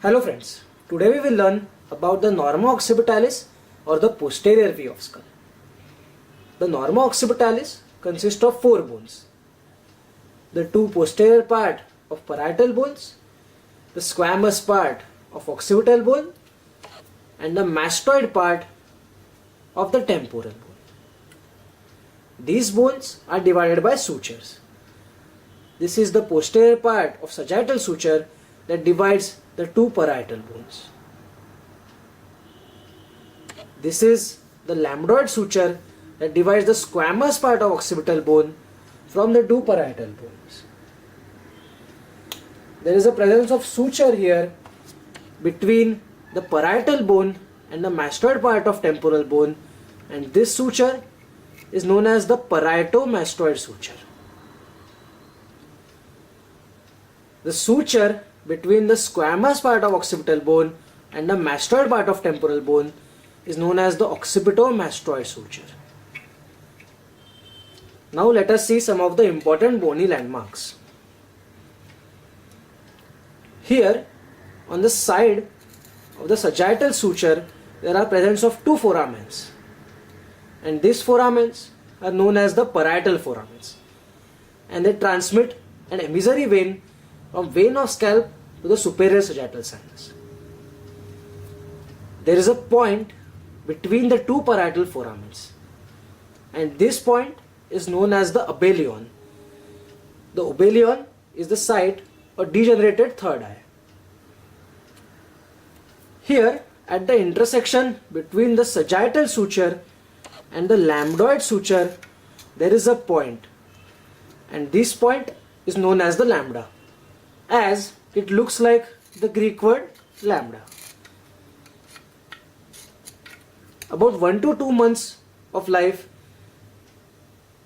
Hello friends, today we will learn about the Norma occipitalis or the posterior view of skull. The Norma occipitalis consists of 4 bones. The 2 posterior part of parietal bones, the squamous part of occipital bone and the mastoid part of the temporal bone. These bones are divided by sutures. This is the posterior part of sagittal suture that divides the 2 parietal bones. This is the lambdoid suture that divides the squamous part of occipital bone from the 2 parietal bones. There is a presence of suture here between the parietal bone and the mastoid part of temporal bone, and this suture is known as the parieto-mastoid suture. The suture between the squamous part of occipital bone and the mastoid part of temporal bone is known as the occipito-mastoid suture. Now let us see some of the important bony landmarks. Here on the side of the sagittal suture there are presence of 2 foramens, and these foramens are known as the parietal foramens, and they transmit an emissary vein from vein of scalp to the superior sagittal sinus. There is a point between the 2 parietal foramens, and this point is known as the abelion. The abelion is the site of degenerated third eye. Here at the intersection between the sagittal suture and the lambdoid suture there is a point, and this point is known as the lambda, as it looks like the Greek word lambda. About 1 to 2 months of life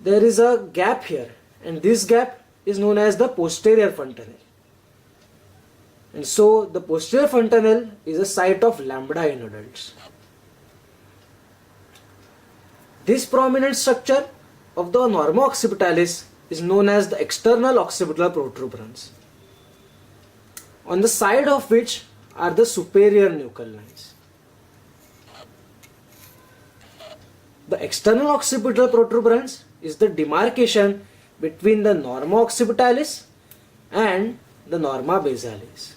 there is a gap here, and this gap is known as the posterior fontanelle. And so the posterior fontanelle is a site of lambda in adults. This prominent structure of the Norma occipitalis is known as the external occipital protruberance, on the side of which are the superior nuchal lines. The external occipital protruberance is the demarcation between the Norma occipitalis and the Norma basalis.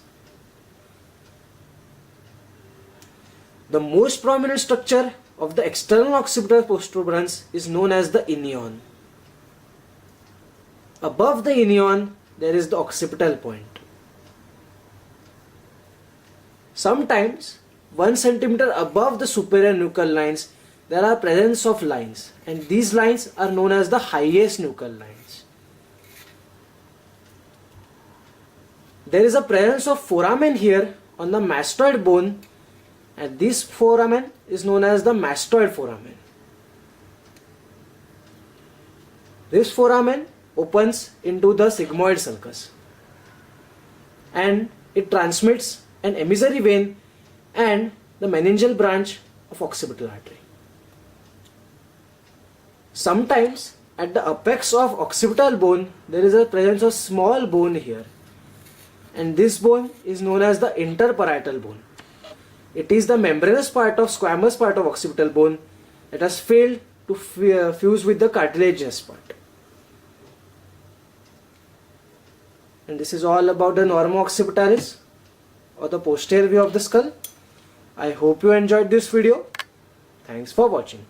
The most prominent structure of the external occipital protruberance is known as the inion. Above the inion there is the occipital point. Sometimes 1 centimeter above the superior nuchal lines there are presence of lines, and these lines are known as the highest nuchal lines. There is a presence of foramen here on the mastoid bone, and this foramen is known as the mastoid foramen. This foramen opens into the sigmoid sulcus, and it transmits an emissary vein and the meningeal branch of occipital artery. Sometimes at the apex of occipital bone there is a presence of small bone here, and this bone is known as the interparietal bone. It is the membranous part of squamous part of occipital bone that has failed to fuse with the cartilaginous part. And this is all about the Norma occipitalis or the posterior view of the skull. I hope you enjoyed this video. Thanks for watching.